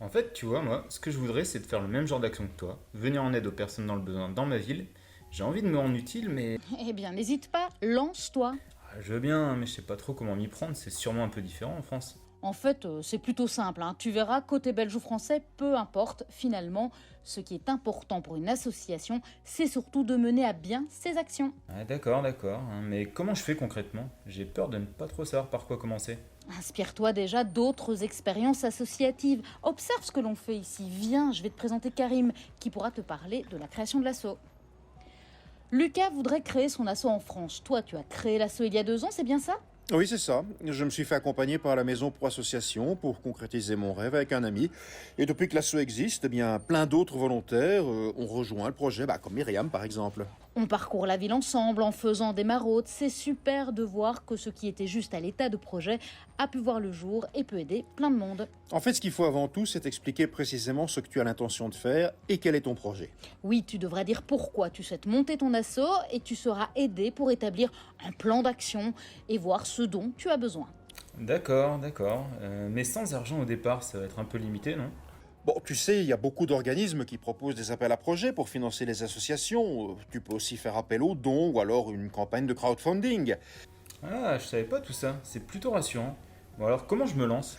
En fait, tu vois, moi, ce que je voudrais, c'est de faire le même genre d'action que toi, venir en aide aux personnes dans le besoin dans ma ville. J'ai envie de me rendre utile, mais Eh bien, n'hésite pas, lance-toi. je veux bien, mais je sais pas trop comment m'y prendre, c'est sûrement un peu différent en France. En fait, c'est plutôt simple, hein. Tu verras, côté belge ou français, peu importe, finalement, ce qui est important pour une association, c'est surtout de mener à bien ses actions. Ah, d'accord, hein, mais comment je fais concrètement? J'ai peur de ne pas trop savoir par quoi commencer. Inspire-toi déjà d'autres expériences associatives. Observe ce que l'on fait ici. Viens, je vais te présenter Karim, qui pourra te parler de la création de l'asso. Lucas voudrait créer son asso en France. Toi, tu as créé l'asso il y a 2 ans, c'est bien ça? Oui, c'est ça. Je me suis fait accompagner par la Maison pour Association pour concrétiser mon rêve avec un ami. Et depuis que l'asso existe, eh bien, plein d'autres volontaires ont rejoint le projet, comme Myriam par exemple. On parcourt la ville ensemble en faisant des maraudes. C'est super de voir que ce qui était juste à l'état de projet a pu voir le jour et peut aider plein de monde. En fait, ce qu'il faut avant tout, c'est expliquer précisément ce que tu as l'intention de faire et quel est ton projet. Oui, tu devras dire pourquoi tu souhaites monter ton asso et tu seras aidé pour établir un plan d'action et voir ce dont tu as besoin. D'accord, mais sans argent au départ, ça va être un peu limité, non? Bon, tu sais, il y a beaucoup d'organismes qui proposent des appels à projets pour financer les associations. Tu peux aussi faire appel aux dons ou alors une campagne de crowdfunding. Ah, je savais pas tout ça, c'est plutôt rassurant. Bon alors, comment je me lance?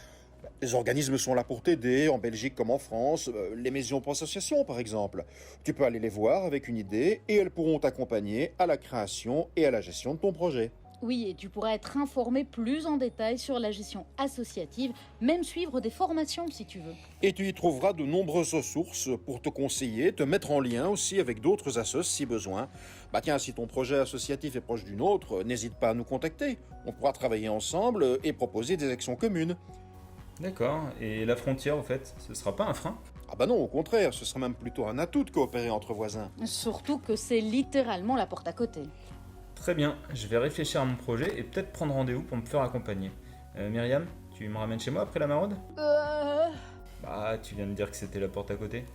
Les organismes sont là pour t'aider, en Belgique comme en France, les maisons pour associations par exemple. Tu peux aller les voir avec une idée et elles pourront t'accompagner à la création et à la gestion de ton projet. Oui, et tu pourras être informé plus en détail sur la gestion associative, même suivre des formations si tu veux. Et tu y trouveras de nombreuses ressources pour te conseiller, te mettre en lien aussi avec d'autres assos si besoin. Tiens, si ton projet associatif est proche d'une autre, n'hésite pas à nous contacter. On pourra travailler ensemble et proposer des actions communes. D'accord, et la frontière, au fait, ce sera pas un frein? Ah bah non, au contraire, ce sera même plutôt un atout de coopérer entre voisins. Surtout que c'est littéralement la porte à côté. Très bien, je vais réfléchir à mon projet et peut-être prendre rendez-vous pour me faire accompagner. Myriam, tu me ramènes chez moi après la maraude? Bah, tu viens de dire que c'était la porte à côté.